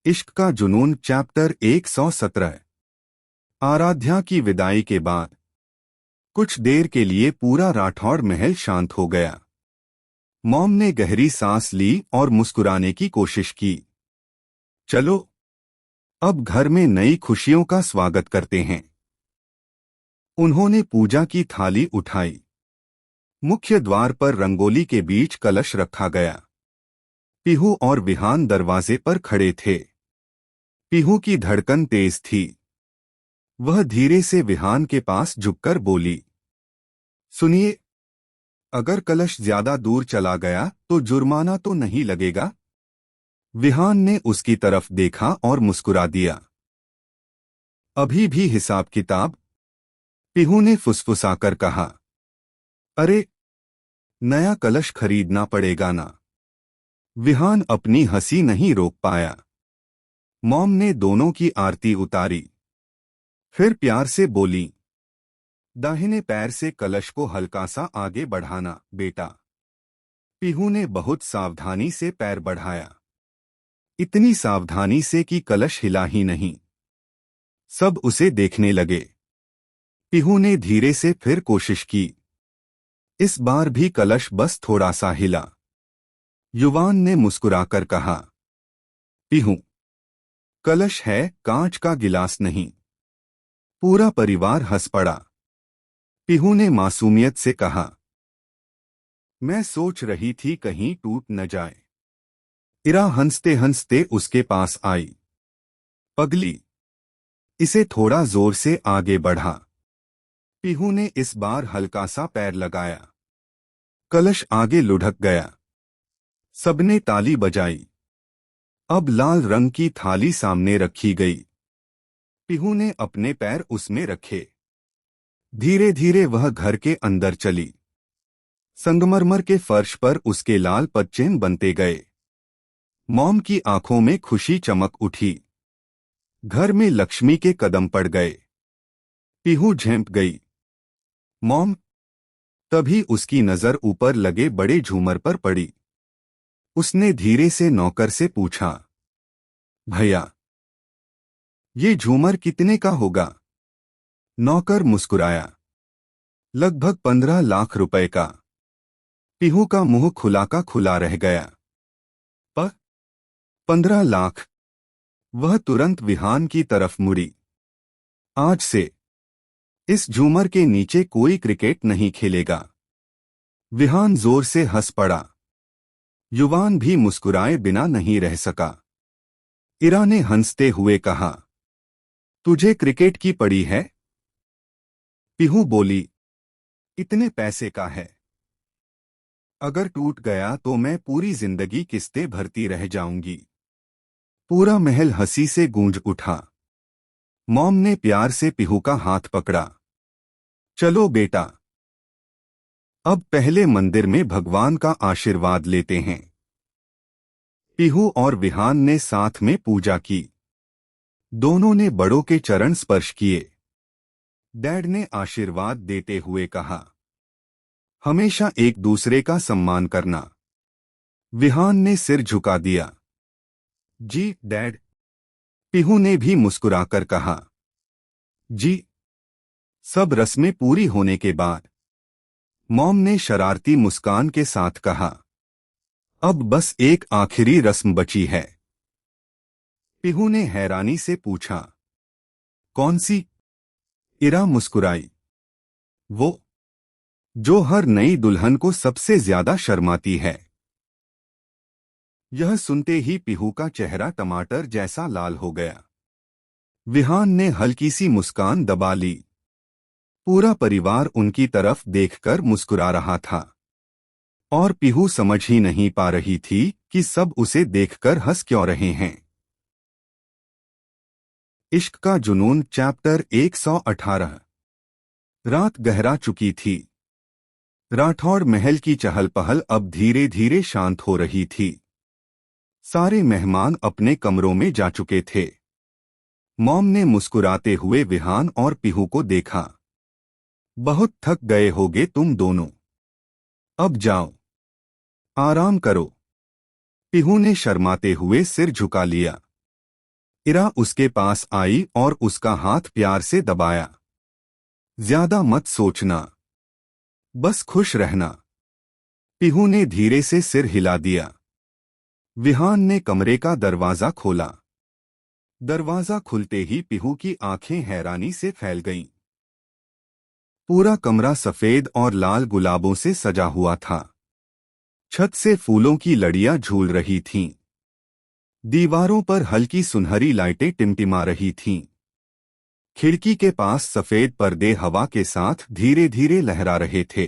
इश्क का जुनून चैप्टर 117। आराध्या की विदाई के बाद कुछ देर के लिए पूरा राठौड़ महल शांत हो गया। मॉम ने गहरी सांस ली और मुस्कुराने की कोशिश की। चलो, अब घर में नई खुशियों का स्वागत करते हैं। उन्होंने पूजा की थाली उठाई। मुख्य द्वार पर रंगोली के बीच कलश रखा गया। पीहू और विहान दरवाजे पर खड़े थे। पीहू की धड़कन तेज थी। वह धीरे से विहान के पास झुककर बोली, सुनिए, अगर कलश ज्यादा दूर चला गया तो जुर्माना तो नहीं लगेगा? विहान ने उसकी तरफ देखा और मुस्कुरा दिया। अभी भी हिसाब किताब? पीहू ने फुसफुसाकर कहा। अरे, नया कलश खरीदना पड़ेगा ना। विहान अपनी हंसी नहीं रोक पाया। मॉम ने दोनों की आरती उतारी। फिर प्यार से बोली, दाहिने पैर से कलश को हल्का सा आगे बढ़ाना बेटा। पीहू ने बहुत सावधानी से पैर बढ़ाया, इतनी सावधानी से कि कलश हिला ही नहीं। सब उसे देखने लगे। पीहू ने धीरे से फिर कोशिश की। इस बार भी कलश बस थोड़ा सा हिला। युवान ने मुस्कुराकर कहा, पीहू, कलश है, कांच का गिलास नहीं। पूरा परिवार हंस पड़ा। पीहू ने मासूमियत से कहा, मैं सोच रही थी कहीं टूट न जाए। इरा हंसते हंसते उसके पास आई। पगली, इसे थोड़ा जोर से आगे बढ़ा। पीहू ने इस बार हल्का सा पैर लगाया। कलश आगे लुढ़क गया। सबने ताली बजाई। अब लाल रंग की थाली सामने रखी गई। पीहू ने अपने पैर उसमें रखे। धीरे धीरे वह घर के अंदर चली। संगमरमर के फर्श पर उसके लाल पदचिन्ह बनते गए। मॉम की आंखों में खुशी चमक उठी। घर में लक्ष्मी के कदम पड़ गए। पीहू झेंप गई। मॉम। तभी उसकी नजर ऊपर लगे बड़े झूमर पर पड़ी। उसने धीरे से नौकर से पूछा, भैया, ये झूमर कितने का होगा? नौकर मुस्कुराया, लगभग 15 लाख रुपए का। पीहू का मुंह खुला का खुला रह गया। 15 लाख? वह तुरंत विहान की तरफ मुड़ी। आज से इस झूमर के नीचे कोई क्रिकेट नहीं खेलेगा। विहान जोर से हंस पड़ा। युवान भी मुस्कुराए बिना नहीं रह सका। इरा ने हंसते हुए कहा, तुझे क्रिकेट की पड़ी है? पीहू बोली, इतने पैसे का है। अगर टूट गया तो मैं पूरी जिंदगी किस्तें भरती रह जाऊंगी। पूरा महल हंसी से गूंज उठा। मॉम ने प्यार से पीहू का हाथ पकड़ा। चलो बेटा, अब पहले मंदिर में भगवान का आशीर्वाद लेते हैं। पीहू और विहान ने साथ में पूजा की। दोनों ने बड़ों के चरण स्पर्श किए। डैड ने आशीर्वाद देते हुए कहा, हमेशा एक दूसरे का सम्मान करना। विहान ने सिर झुका दिया। जी डैड। पीहू ने भी मुस्कुराकर कहा, जी। सब रस्में पूरी होने के बाद मॉम ने शरारती मुस्कान के साथ कहा, अब बस एक आखिरी रस्म बची है। पीहू ने हैरानी से पूछा, कौन सी? इरा मुस्कुराई, वो जो हर नई दुल्हन को सबसे ज्यादा शर्माती है। यह सुनते ही पीहू का चेहरा टमाटर जैसा लाल हो गया। विहान ने हल्की सी मुस्कान दबा ली। पूरा परिवार उनकी तरफ देखकर मुस्कुरा रहा था और पीहू समझ ही नहीं पा रही थी कि सब उसे देखकर हंस क्यों रहे हैं। इश्क का जुनून चैप्टर 118। रात गहरा चुकी थी। राठौड़ महल की चहल पहल अब धीरे धीरे शांत हो रही थी। सारे मेहमान अपने कमरों में जा चुके थे। मॉम ने मुस्कुराते हुए विहान और पीहू को देखा। बहुत थक गए होगे तुम दोनों। अब जाओ, आराम करो। पीहू ने शर्माते हुए सिर झुका लिया। इरा उसके पास आई और उसका हाथ प्यार से दबाया। ज्यादा मत सोचना, बस खुश रहना। पीहू ने धीरे से सिर हिला दिया। विहान ने कमरे का दरवाजा खोला। दरवाजा खुलते ही पीहू की आंखें हैरानी से फैल गईं। पूरा कमरा सफेद और लाल गुलाबों से सजा हुआ था। छत से फूलों की लड़ियां झूल रही थीं। दीवारों पर हल्की सुनहरी लाइटें टिमटिमा रही थीं। खिड़की के पास सफेद पर्दे हवा के साथ धीरे धीरे लहरा रहे थे।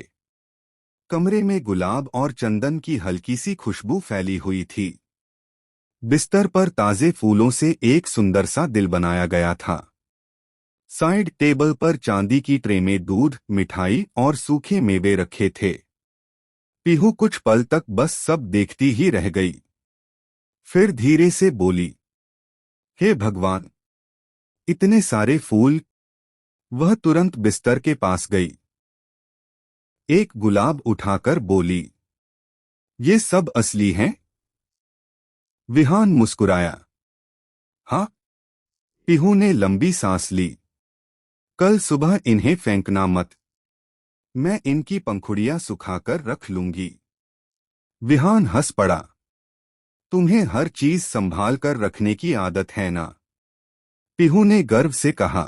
कमरे में गुलाब और चंदन की हल्की सी खुशबू फैली हुई थी। बिस्तर पर ताजे फूलों से एक सुंदर सा दिल बनाया गया था। साइड टेबल पर चांदी की ट्रे में दूध, मिठाई और सूखे मेवे रखे थे। पीहू कुछ पल तक बस सब देखती ही रह गई। फिर धीरे से बोली, हे भगवान, इतने सारे फूल। वह तुरंत बिस्तर के पास गई। एक गुलाब उठाकर बोली, ये सब असली हैं? विहान मुस्कुराया। हाँ। पीहू ने लंबी सांस ली। कल सुबह इन्हें फेंकना मत। मैं इनकी पंखुड़ियां सुखाकर रख लूंगी। विहान हंस पड़ा। तुम्हें हर चीज संभाल कर रखने की आदत है ना? पीहू ने गर्व से कहा।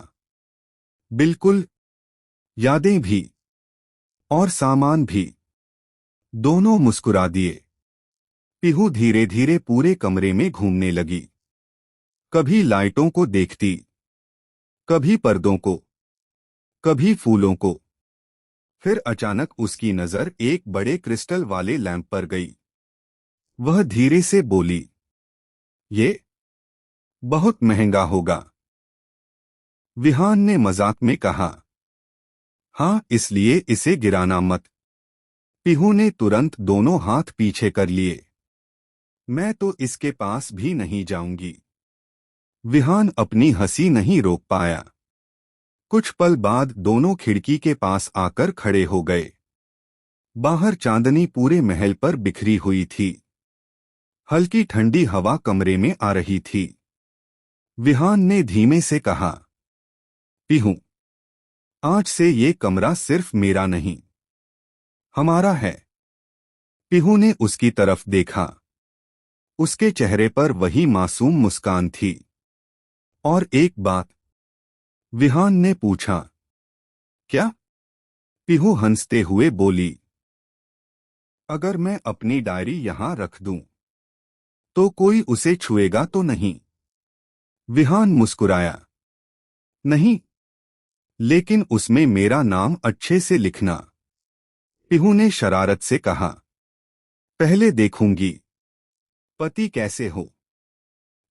बिल्कुल, यादें भी और सामान भी। दोनों मुस्कुरा दिए। पीहू धीरे धीरे पूरे कमरे में घूमने लगी। कभी लाइटों को देखती, कभी पर्दों को, कभी फूलों को। फिर अचानक उसकी नजर एक बड़े क्रिस्टल वाले लैंप पर गई। वह धीरे से बोली, ये बहुत महंगा होगा। विहान ने मजाक में कहा। हाँ, इसलिए इसे गिराना मत। पीहू ने तुरंत दोनों हाथ पीछे कर लिए। मैं तो इसके पास भी नहीं जाऊंगी। विहान अपनी हंसी नहीं रोक पाया। कुछ पल बाद दोनों खिड़की के पास आकर खड़े हो गए। बाहर चांदनी पूरे महल पर बिखरी हुई थी। हल्की ठंडी हवा कमरे में आ रही थी। विहान ने धीमे से कहा, पीहू, आज से ये कमरा सिर्फ मेरा नहीं, हमारा है। पीहू ने उसकी तरफ देखा। उसके चेहरे पर वही मासूम मुस्कान थी। और एक बात? विहान ने पूछा। क्या? पीहू हंसते हुए बोली, अगर मैं अपनी डायरी यहां रख दूं, तो कोई उसे छुएगा तो नहीं? विहान मुस्कुराया। नहीं, लेकिन उसमें मेरा नाम अच्छे से लिखना। पीहू ने शरारत से कहा। पहले देखूंगी। पति कैसे हो?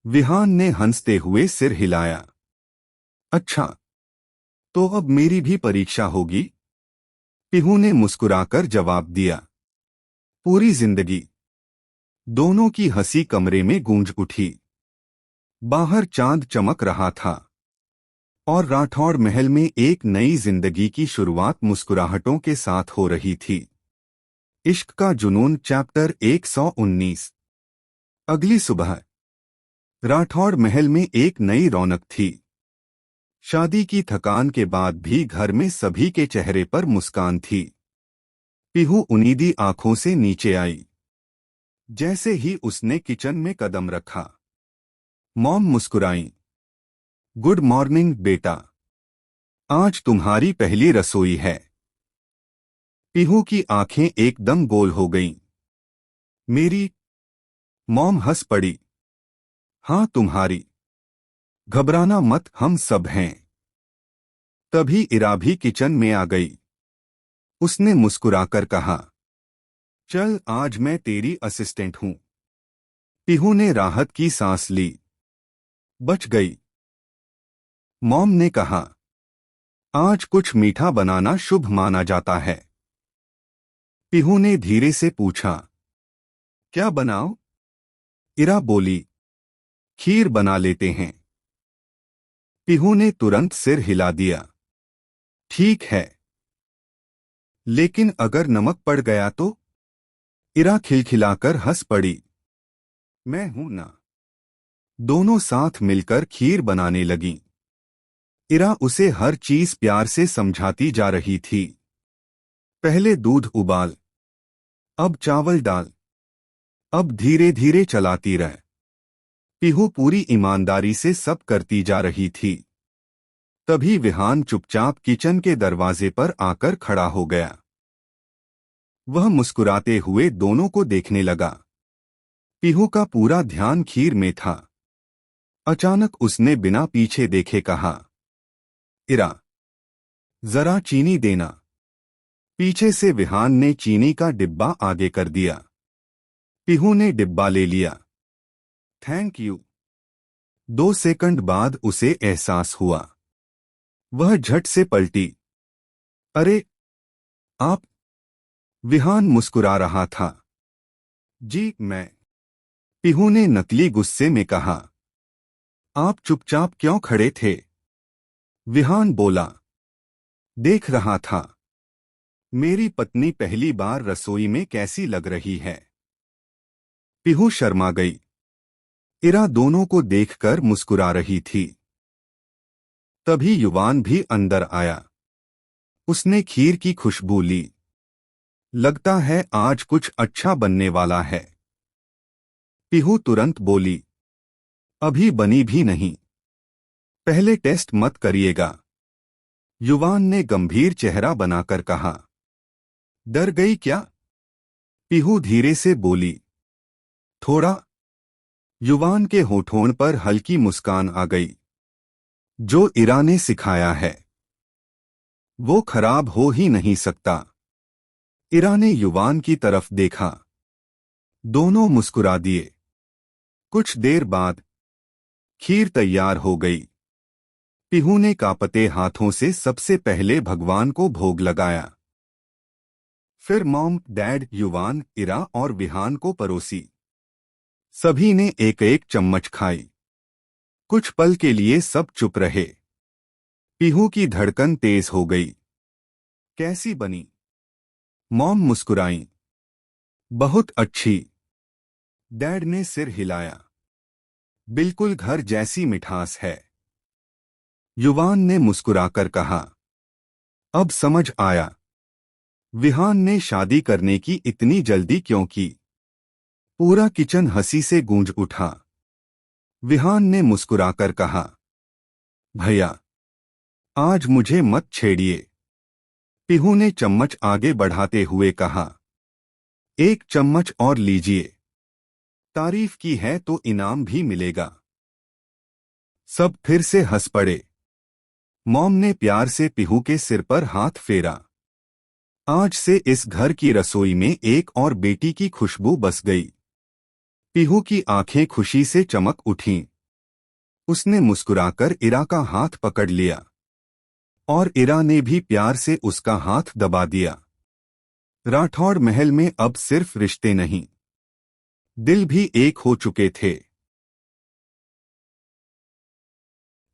विहान ने हंसते हुए सिर हिलाया। अच्छा, तो अब मेरी भी परीक्षा होगी? पीहू ने मुस्कुराकर जवाब दिया। पूरी जिंदगी। दोनों की हंसी कमरे में गूंज उठी। बाहर चांद चमक रहा था और राठौड़ महल में एक नई जिंदगी की शुरुआत मुस्कुराहटों के साथ हो रही थी। इश्क का जुनून चैप्टर 119। अगली सुबह राठौड़ महल में एक नई रौनक थी। शादी की थकान के बाद भी घर में सभी के चेहरे पर मुस्कान थी। पीहू उनीदी आंखों से नीचे आई। जैसे ही उसने किचन में कदम रखा, मॉम मुस्कुराईं। गुड मॉर्निंग बेटा, आज तुम्हारी पहली रसोई है। पीहू की आंखें एकदम गोल हो गईं। मेरी? मॉम हंस पड़ी। हाँ, तुम्हारी। घबराना मत, हम सब हैं। तभी इरा भी किचन में आ गई। उसने मुस्कुराकर कहा, चल, आज मैं तेरी असिस्टेंट हूं। पीहू ने राहत की सांस ली। बच गई। मॉम ने कहा, आज कुछ मीठा बनाना शुभ माना जाता है। पीहू ने धीरे से पूछा, क्या बनाओ? इरा बोली, खीर बना लेते हैं। पीहू ने तुरंत सिर हिला दिया। ठीक है, लेकिन अगर नमक पड़ गया तो? इरा खिलखिलाकर हंस पड़ी। मैं हूं ना। दोनों साथ मिलकर खीर बनाने लगीं। इरा उसे हर चीज प्यार से समझाती जा रही थी। पहले दूध उबाल, अब चावल डाल, अब धीरे धीरे चलाती रह। पीहू पूरी ईमानदारी से सब करती जा रही थी। तभी विहान चुपचाप किचन के दरवाजे पर आकर खड़ा हो गया। वह मुस्कुराते हुए दोनों को देखने लगा। पीहू का पूरा ध्यान खीर में था। अचानक उसने बिना पीछे देखे कहा, इरा, जरा चीनी देना। पीछे से विहान ने चीनी का डिब्बा आगे कर दिया। पीहू ने डिब्बा ले लिया। Thank you. 2 सेकंड बाद उसे एहसास हुआ। वह झट से पलटी। अरे, आप? विहान मुस्कुरा रहा था। जी मैं। पीहू ने नकली गुस्से में कहा। आप चुपचाप क्यों खड़े थे? विहान बोला। देख रहा था, मेरी पत्नी पहली बार रसोई में कैसी लग रही है। पीहू शर्मा गई। इरा दोनों को देखकर मुस्कुरा रही थी। तभी युवान भी अंदर आया। उसने खीर की खुशबू ली। लगता है आज कुछ अच्छा बनने वाला है। पीहू तुरंत बोली, अभी बनी भी नहीं, पहले टेस्ट मत करिएगा। युवान ने गंभीर चेहरा बनाकर कहा। डर गई क्या? पीहू धीरे से बोली। थोड़ा। युवान के होठों पर हल्की मुस्कान आ गई। जो इरा ने सिखाया है वो खराब हो ही नहीं सकता। इरा ने युवान की तरफ देखा। दोनों मुस्कुरा दिए। कुछ देर बाद खीर तैयार हो गई। पीहू ने कांपते हाथों से सबसे पहले भगवान को भोग लगाया। फिर मॉम, डैड, युवान, इरा और विहान को परोसी। सभी ने एक एक चम्मच खाई। कुछ पल के लिए सब चुप रहे। पीहू की धड़कन तेज हो गई। कैसी बनी? मॉम मुस्कुराई। बहुत अच्छी। डैड ने सिर हिलाया। बिल्कुल घर जैसी मिठास है। युवान ने मुस्कुराकर कहा। अब समझ आया, विहान ने शादी करने की इतनी जल्दी क्यों की। पूरा किचन हंसी से गूंज उठा। विहान ने मुस्कुराकर कहा, भैया, आज मुझे मत छेड़िए। पीहू ने चम्मच आगे बढ़ाते हुए कहा, एक चम्मच और लीजिए। तारीफ की है तो इनाम भी मिलेगा। सब फिर से हंस पड़े। मॉम ने प्यार से पीहू के सिर पर हाथ फेरा। आज से इस घर की रसोई में एक और बेटी की खुशबू बस गई। पीहू की आंखें खुशी से चमक उठीं। उसने मुस्कुराकर इरा का हाथ पकड़ लिया और इरा ने भी प्यार से उसका हाथ दबा दिया। राठौड़ महल में अब सिर्फ रिश्ते नहीं, दिल भी एक हो चुके थे।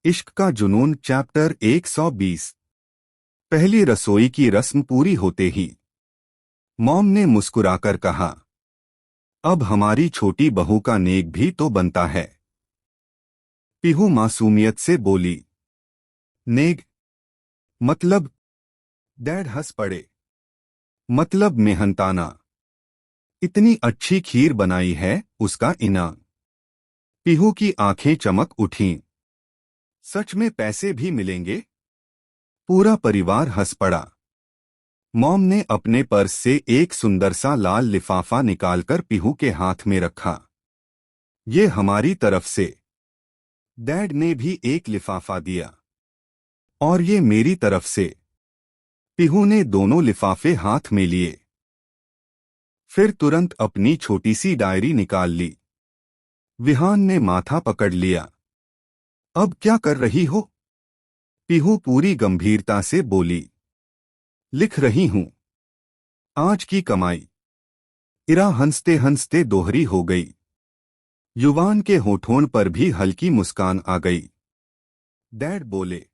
इश्क का जुनून चैप्टर 120। पहली रसोई की रस्म पूरी होते ही मॉम ने मुस्कुराकर कहा, अब हमारी छोटी बहू का नेक भी तो बनता है। पीहू मासूमियत से बोली, नेग? मतलब? डैड हंस पड़े। मतलब मेहनताना। इतनी अच्छी खीर बनाई है, उसका इनाम। पीहू की आंखें चमक उठीं। सच में पैसे भी मिलेंगे? पूरा परिवार हंस पड़ा। मॉम ने अपने पर्स से एक सुंदर सा लाल लिफाफा निकालकर पीहू के हाथ में रखा। ये हमारी तरफ से। डैड ने भी एक लिफाफा दिया। और ये मेरी तरफ से। पीहू ने दोनों लिफाफे हाथ में लिए। फिर तुरंत अपनी छोटी सी डायरी निकाल ली। विहान ने माथा पकड़ लिया। अब क्या कर रही हो? पीहू पूरी गंभीरता से बोली, लिख रही हूं, आज की कमाई। इरा हंसते हंसते दोहरी हो गई। युवान के होठों पर भी हल्की मुस्कान आ गई। डैड बोले,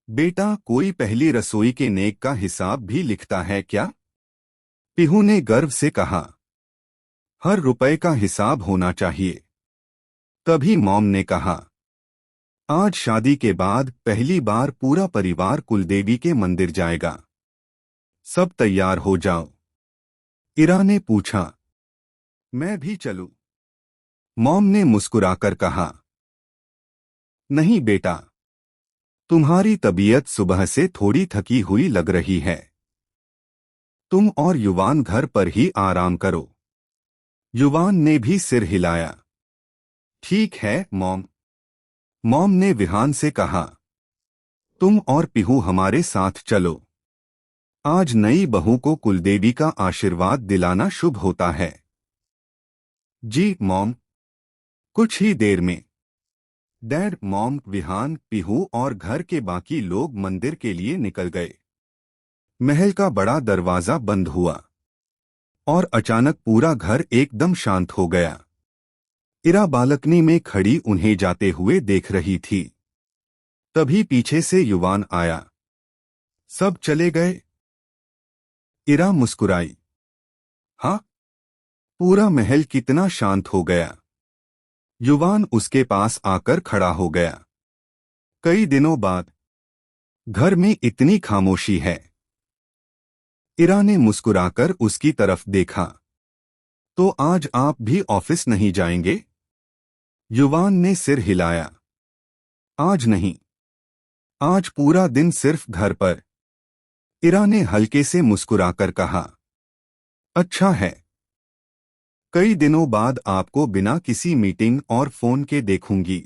बेटा, कोई पहली रसोई के नेक का हिसाब भी लिखता है क्या? पीहू ने गर्व से कहा, हर रुपए का हिसाब होना चाहिए। तभी मॉम ने कहा, आज शादी के बाद पहली बार पूरा परिवार कुलदेवी के मंदिर जाएगा। सब तैयार हो जाओ। इरा ने पूछा, मैं भी चलूं? मॉम ने मुस्कुराकर कहा, नहीं बेटा, तुम्हारी तबीयत सुबह से थोड़ी थकी हुई लग रही है। तुम और युवान घर पर ही आराम करो। युवान ने भी सिर हिलाया। ठीक है मॉम। मॉम ने विहान से कहा, तुम और पिहू हमारे साथ चलो। आज नई बहू को कुलदेवी का आशीर्वाद दिलाना शुभ होता है। जी मॉम। कुछ ही देर में डैड, मॉम, विहान, पिहू और घर के बाकी लोग मंदिर के लिए निकल गए। महल का बड़ा दरवाजा बंद हुआ और अचानक पूरा घर एकदम शांत हो गया। इरा बालकनी में खड़ी उन्हें जाते हुए देख रही थी। तभी पीछे से युवान आया। सब चले गए? इरा मुस्कुराई। हाँ, पूरा महल कितना शांत हो गया। युवान उसके पास आकर खड़ा हो गया। कई दिनों बाद घर में इतनी खामोशी है। इरा ने मुस्कुराकर उसकी तरफ देखा। तो आज आप भी ऑफिस नहीं जाएंगे? युवान ने सिर हिलाया। आज नहीं, आज पूरा दिन सिर्फ घर पर। इरा ने हल्के से मुस्कुराकर कहा, अच्छा है। कई दिनों बाद आपको बिना किसी मीटिंग और फोन के देखूंगी।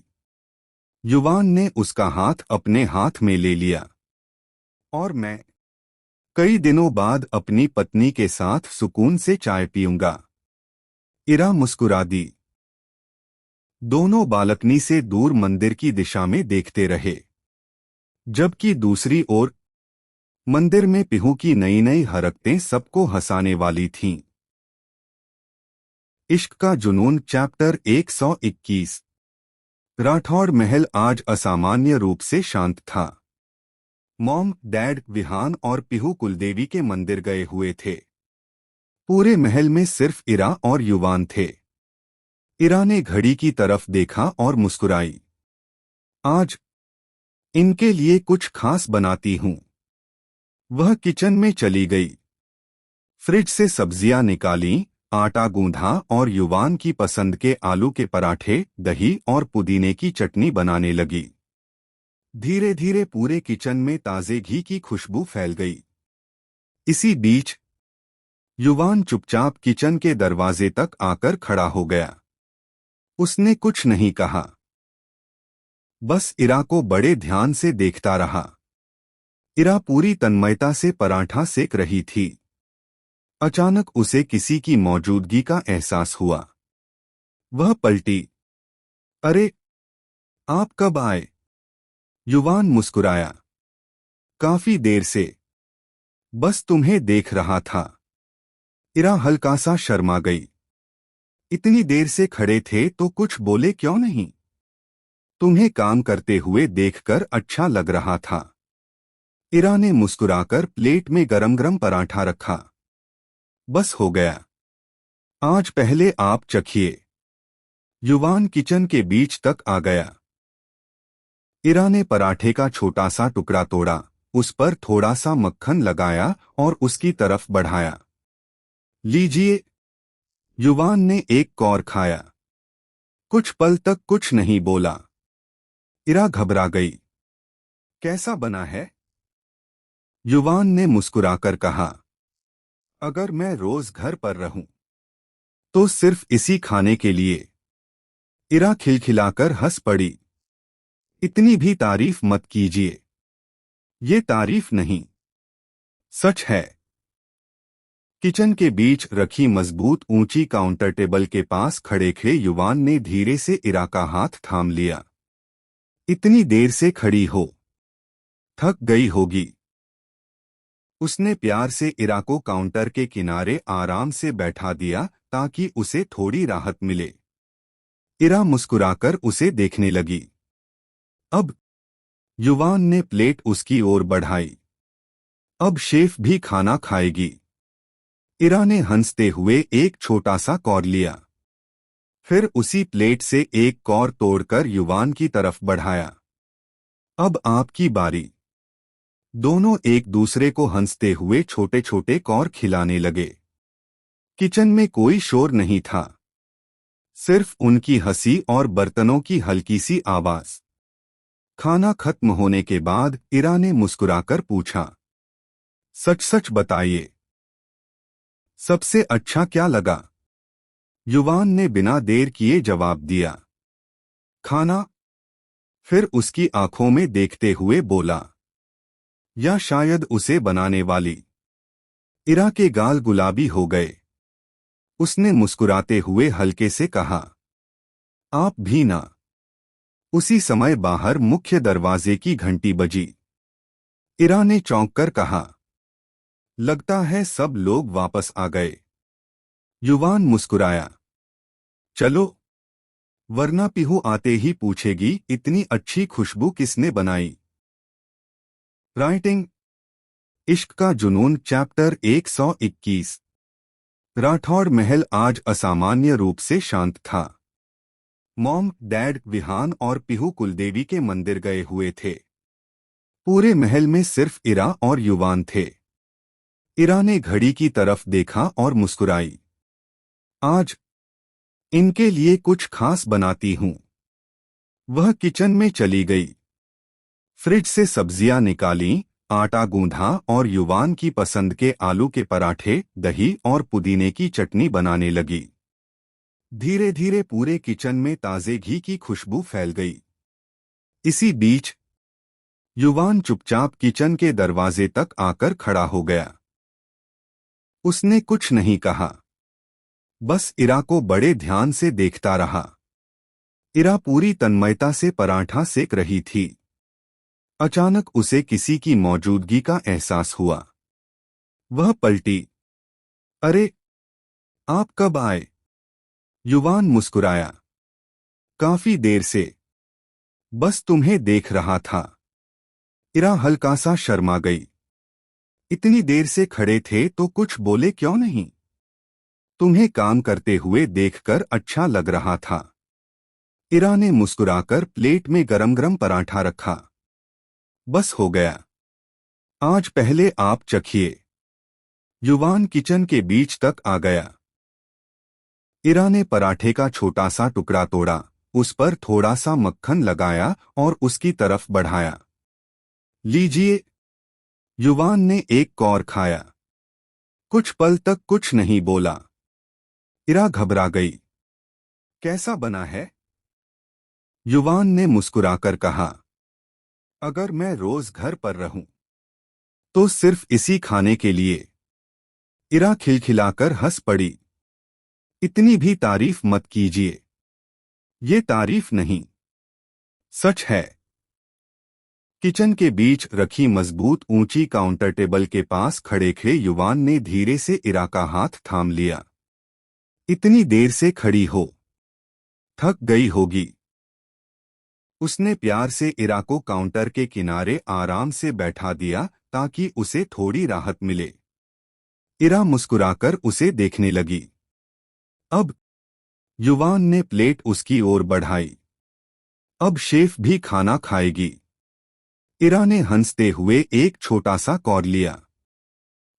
युवान ने उसका हाथ अपने हाथ में ले लिया। और मैं कई दिनों बाद अपनी पत्नी के साथ सुकून से चाय पीऊंगा। इरा मुस्कुरा दी। दोनों बालकनी से दूर मंदिर की दिशा में देखते रहे, जबकि दूसरी ओर मंदिर में पिहू की नई नई हरकतें सबको हंसाने वाली थीं। इश्क का जुनून चैप्टर 121। राठौड़ महल आज असामान्य रूप से शांत था। मॉम, डैड, विहान और पिहू कुलदेवी के मंदिर गए हुए थे। पूरे महल में सिर्फ इरा और युवान थे। इरा ने घड़ी की तरफ देखा और मुस्कुराई। आज इनके लिए कुछ खास बनाती हूं। वह किचन में चली गई। फ्रिज से सब्जियां निकालीं, आटा गूंधा और युवान की पसंद के आलू के पराठे, दही और पुदीने की चटनी बनाने लगी। धीरे धीरे पूरे किचन में ताजे घी की खुशबू फैल गई। इसी बीच युवान चुपचाप किचन के दरवाजे तक आकर खड़ा हो गया। उसने कुछ नहीं कहा, बस इरा को बड़े ध्यान से देखता रहा। इरा पूरी तन्मयता से पराठा सेक रही थी। अचानक उसे किसी की मौजूदगी का एहसास हुआ। वह पलटी। अरे, आप कब आए? युवान मुस्कुराया। काफी देर से, बस तुम्हें देख रहा था। इरा हल्का सा शर्मा गई। इतनी देर से खड़े थे तो कुछ बोले क्यों नहीं? तुम्हें काम करते हुए देखकर अच्छा लग रहा था। इरा ने मुस्कुराकर प्लेट में गरम गरम पराठा रखा। बस हो गया। आज पहले आप चखिए। युवान किचन के बीच तक आ गया। इरा ने पराठे का छोटा सा टुकड़ा तोड़ा, उस पर थोड़ा सा मक्खन लगाया और उसकी तरफ बढ़ाया। लीजिए। युवान ने एक कौर खाया। कुछ पल तक कुछ नहीं बोला। इरा घबरा गई। कैसा बना है? युवान ने मुस्कुराकर कहा, अगर मैं रोज घर पर रहूं तो सिर्फ इसी खाने के लिए। इरा खिलखिलाकर हंस पड़ी। इतनी भी तारीफ मत कीजिए। ये तारीफ नहीं, सच है। किचन के बीच रखी मजबूत ऊंची काउंटर टेबल के पास खड़े खड़े युवान ने धीरे से इरा का हाथ थाम लिया। इतनी देर से खड़ी हो, थक गई होगी। उसने प्यार से इरा को काउंटर के किनारे आराम से बैठा दिया ताकि उसे थोड़ी राहत मिले। इरा मुस्कुराकर उसे देखने लगी। अब युवान ने प्लेट उसकी ओर बढ़ाई। अब शेफ भी खाना खाएगी। इरा ने हंसते हुए एक छोटा सा कौर लिया। फिर उसी प्लेट से एक कौर तोड़कर युवान की तरफ बढ़ाया। अब आपकी बारी। दोनों एक दूसरे को हंसते हुए छोटे छोटे कौर खिलाने लगे। किचन में कोई शोर नहीं था, सिर्फ उनकी हंसी और बर्तनों की हल्की सी आवाज। खाना खत्म होने के बाद इरा ने मुस्कुराकर पूछा, सच सच बताइए, सबसे अच्छा क्या लगा? युवान ने बिना देर किए जवाब दिया, खाना। फिर उसकी आंखों में देखते हुए बोला, या शायद उसे बनाने वाली। इरा के गाल गुलाबी हो गए। उसने मुस्कुराते हुए हल्के से कहा, आप भी ना। उसी समय बाहर मुख्य दरवाजे की घंटी बजी। इरा ने चौंक कर कहा, लगता है सब लोग वापस आ गए। युवान मुस्कुराया, चलो, वरना पीहू आते ही पूछेगी इतनी अच्छी खुशबू किसने बनाई। राइटिंग इश्क का जुनून चैप्टर 121। राठौड़ महल आज असामान्य रूप से शांत था। मॉम, डैड, विहान और पीहू कुलदेवी के मंदिर गए हुए थे। पूरे महल में सिर्फ इरा और युवान थे। इरा ने घड़ी की तरफ देखा और मुस्कुराई, आज इनके लिए कुछ खास बनाती हूं। वह किचन में चली गई। फ्रिज से सब्जियां निकालीं, आटा गूंधा और युवान की पसंद के आलू के पराठे, दही और पुदीने की चटनी बनाने लगी। धीरे धीरे पूरे किचन में ताजे घी की खुशबू फैल गई। इसी बीच युवान चुपचाप किचन के दरवाजे तक आकर खड़ा हो गया। उसने कुछ नहीं कहा, बस इरा को बड़े ध्यान से देखता रहा। इरा पूरी तन्मयता से पराठा सेक रही थी। अचानक उसे किसी की मौजूदगी का एहसास हुआ। वह पलटी। अरे, आप कब आए? युवान मुस्कुराया, काफी देर से, बस तुम्हें देख रहा था। इरा हल्का सा शर्मा गई। इतनी देर से खड़े थे तो कुछ बोले क्यों नहीं? तुम्हें काम करते हुए देखकर अच्छा लग रहा था। इरा ने मुस्कुराकर प्लेट में गरम गरम पराठा रखा। बस हो गया, आज पहले आप चखिए। युवान किचन के बीच तक आ गया। इरा ने पराठे का छोटा सा टुकड़ा तोड़ा, उस पर थोड़ा सा मक्खन लगाया और उसकी तरफ बढ़ाया। लीजिए। युवान ने एक कौर खाया। कुछ पल तक कुछ नहीं बोला। इरा घबरा गई। कैसा बना है? युवान ने मुस्कुराकर कहा, अगर मैं रोज घर पर रहूं तो सिर्फ इसी खाने के लिए। इरा खिलखिलाकर हंस पड़ी। इतनी भी तारीफ मत कीजिए, ये तारीफ नहीं, सच है। किचन के बीच रखी मजबूत ऊंची काउंटर टेबल के पास खड़े खड़े युवान ने धीरे से इरा का हाथ थाम लिया। इतनी देर से खड़ी हो, थक गई होगी। उसने प्यार से इरा को काउंटर के किनारे आराम से बैठा दिया ताकि उसे थोड़ी राहत मिले। इरा मुस्कुराकर उसे देखने लगी। अब युवान ने प्लेट उसकी ओर बढ़ाई। अब शेफ भी खाना खाएगी। इरा ने हंसते हुए एक छोटा सा कौर लिया।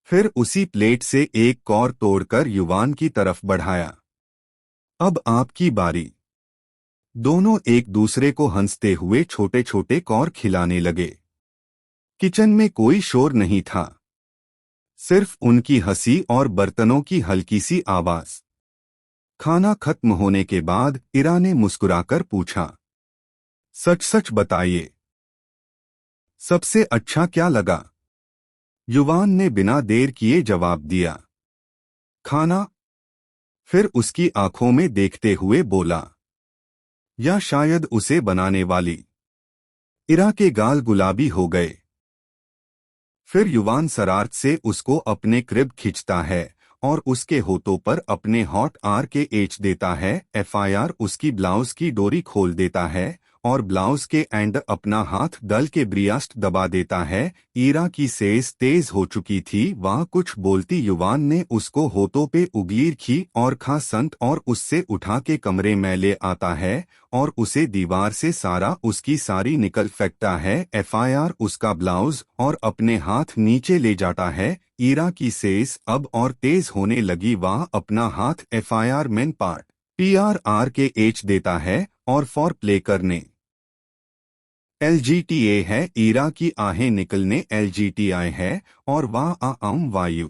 फिर उसी प्लेट से एक कौर तोड़कर युवान की तरफ बढ़ाया। अब आपकी बारी। दोनों एक दूसरे को हंसते हुए छोटे छोटे कौर खिलाने लगे। किचन में कोई शोर नहीं था, सिर्फ उनकी हंसी और बर्तनों की हल्की सी आवाज। खाना खत्म होने के बाद इरा ने मुस्कुराकर पूछा, सच सच बताइए, सबसे अच्छा क्या लगा? युवान ने बिना देर किए जवाब दिया, खाना। फिर उसकी आंखों में देखते हुए बोला, या शायद उसे बनाने वाली। इरा के गाल गुलाबी हो गए। फिर युवान शरारत से उसको अपने क्रिब खींचता है और उसके होठों पर अपने हॉट आर के एच देता है। FIR उसकी ब्लाउज की डोरी खोल देता है और ब्लाउज के एंड अपना हाथ दल के ब्रियास्ट दबा देता है। ईरा की सेज तेज हो चुकी थी। वह कुछ बोलती युवान ने उसको होठों पे उंगली की और खा संत और उससे उठा के कमरे में ले आता है और उसे दीवार से सारा उसकी सारी निकल फेंकता है। एफआईआर उसका ब्लाउज और अपने हाथ नीचे ले जाता है। ईरा की सेज अब और तेज होने लगी। वह अपना हाथ एफआईआर मेन पार्ट PRR के एच देता है और फॉर प्ले करने LGTA है। ईरा की आहें निकलने LGTI है और वाह आम वायु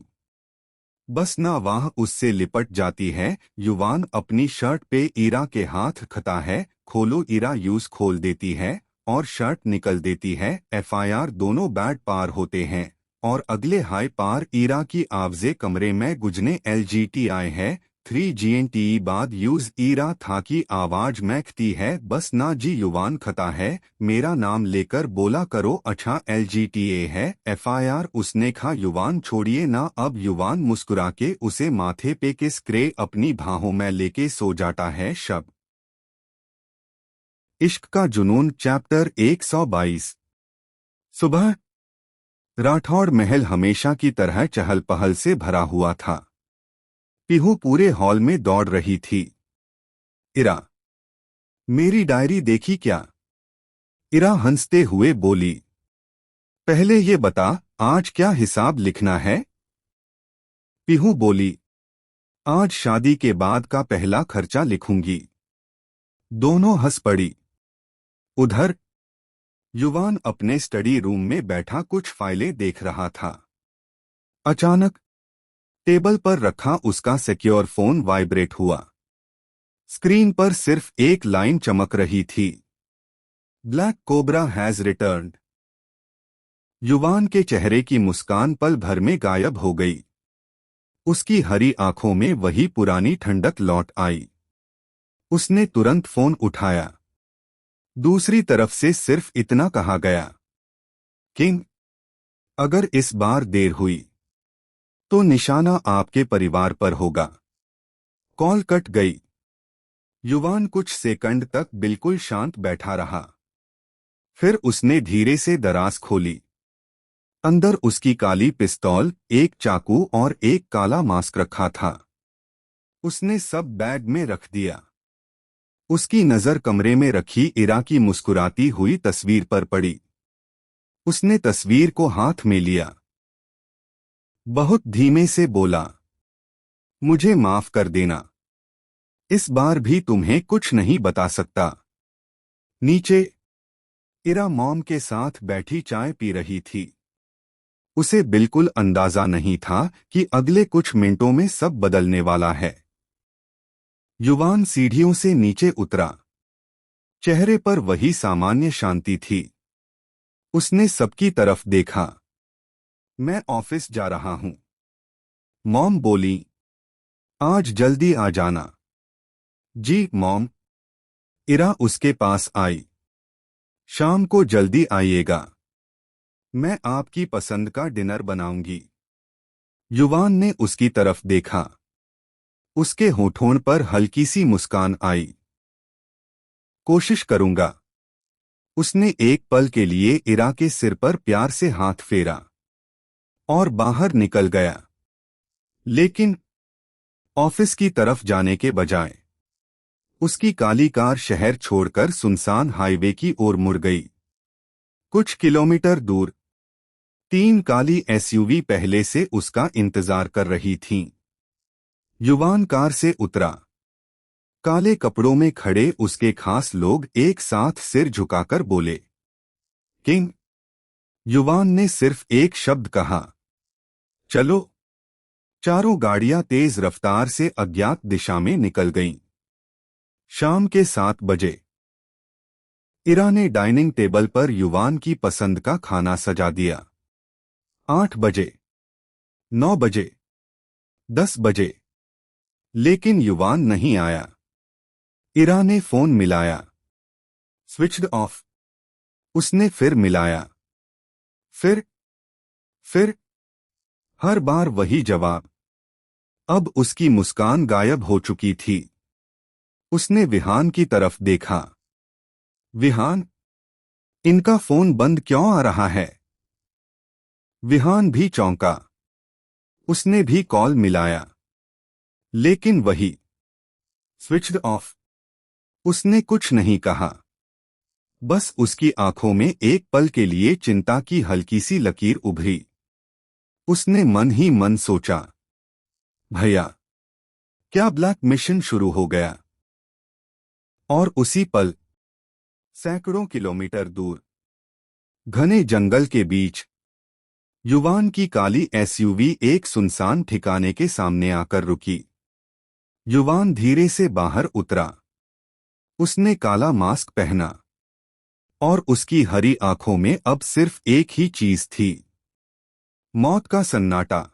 बस ना वाह उससे लिपट जाती है। युवान अपनी शर्ट पे ईरा के हाथ खता है। खोलो। ईरा यूज खोल देती है और शर्ट निकल देती है। एफआईआर दोनों बैड पार होते हैं और अगले हाई पार ईरा की आवाज़ें कमरे में गुजने LGTI है 3GNTE बाद यूज ईरा था की आवाज महकती है। बस ना जी युवान खता है मेरा नाम लेकर बोला करो। अच्छा LGTA है। एफआईआर उसने खा युवान छोड़िए ना अब। युवान मुस्कुरा के उसे माथे पे किस करे अपनी बाहों में लेके सो जाता है। शब इश्क का जुनून चैप्टर 122। सुबह राठौड़ महल हमेशा की तरह चहल पहल से भरा हुआ था। पीहू पूरे हॉल में दौड़ रही थी। इरा मेरी डायरी देखी क्या? इरा हंसते हुए बोली। पहले ये बता आज क्या हिसाब लिखना है? पीहू बोली। आज शादी के बाद का पहला खर्चा लिखूंगी। दोनों हंस पड़ी। उधर युवान अपने स्टडी रूम में बैठा कुछ फाइलें देख रहा था। अचानक टेबल पर रखा उसका सिक्योर फोन वाइब्रेट हुआ। स्क्रीन पर सिर्फ एक लाइन चमक रही थी। Black cobra has returned. युवान के चेहरे की मुस्कान पल भर में गायब हो गई। उसकी हरी आंखों में वही पुरानी ठंडक लौट आई। उसने तुरंत फोन उठाया। दूसरी तरफ से सिर्फ इतना कहा गया, किंग, अगर इस बार देर हुई तो निशाना आपके परिवार पर होगा। कॉल कट गई। युवान कुछ सेकंड तक बिल्कुल शांत बैठा रहा। फिर उसने धीरे से दराज खोली। अंदर उसकी काली पिस्तौल, एक चाकू और एक काला मास्क रखा था। उसने सब बैग में रख दिया। उसकी नजर कमरे में रखी इरा की मुस्कुराती हुई तस्वीर पर पड़ी। उसने तस्वीर को हाथ में लिया। बहुत धीमे से बोला, मुझे माफ कर देना। इस बार भी तुम्हें कुछ नहीं बता सकता। नीचे इरा मॉम के साथ बैठी चाय पी रही थी। उसे बिल्कुल अंदाजा नहीं था कि अगले कुछ मिनटों में सब बदलने वाला है। युवान सीढ़ियों से नीचे उतरा। चेहरे पर वही सामान्य शांति थी। उसने सबकी तरफ देखा। मैं ऑफिस जा रहा हूं। मॉम बोली, आज जल्दी आ जाना। जी मॉम। इरा उसके पास आई। शाम को जल्दी आइएगा। मैं आपकी पसंद का डिनर बनाऊंगी। युवान ने उसकी तरफ देखा। उसके होठों पर हल्की सी मुस्कान आई। कोशिश करूंगा। उसने एक पल के लिए इरा के सिर पर प्यार से हाथ फेरा और बाहर निकल गया। लेकिन ऑफिस की तरफ जाने के बजाय उसकी काली कार शहर छोड़कर सुनसान हाईवे की ओर मुड़ गई। कुछ किलोमीटर दूर 3 काली SUV पहले से उसका इंतजार कर रही थीं। युवान कार से उतरा। काले कपड़ों में खड़े उसके खास लोग एक साथ सिर झुकाकर बोले, किंग। युवान ने सिर्फ एक शब्द कहा, चलो। चारों गाड़ियां तेज रफ्तार से अज्ञात दिशा में निकल गईं। शाम के 7 बजे इरा ने डाइनिंग टेबल पर युवान की पसंद का खाना सजा दिया। 8 बजे, 9 बजे, 10 बजे, लेकिन युवान नहीं आया। इरा ने फोन मिलाया। Switched off. उसने फिर मिलाया। फिर हर बार वही जवाब। अब उसकी मुस्कान गायब हो चुकी थी। उसने विहान की तरफ देखा। विहान, इनका फोन बंद क्यों आ रहा है? विहान भी चौंका। उसने भी कॉल मिलाया, लेकिन वही स्विच्ड ऑफ। उसने कुछ नहीं कहा, बस उसकी आंखों में एक पल के लिए चिंता की हल्की सी लकीर उभरी। उसने मन ही मन सोचा, भैया, क्या ब्लैक मिशन शुरू हो गया? और उसी पल सैकड़ों किलोमीटर दूर घने जंगल के बीच युवान की काली एसयूवी एक सुनसान ठिकाने के सामने आकर रुकी। युवान धीरे से बाहर उतरा। उसने काला मास्क पहना और उसकी हरी आंखों में अब सिर्फ एक ही चीज थी, मौत का सन्नाटा।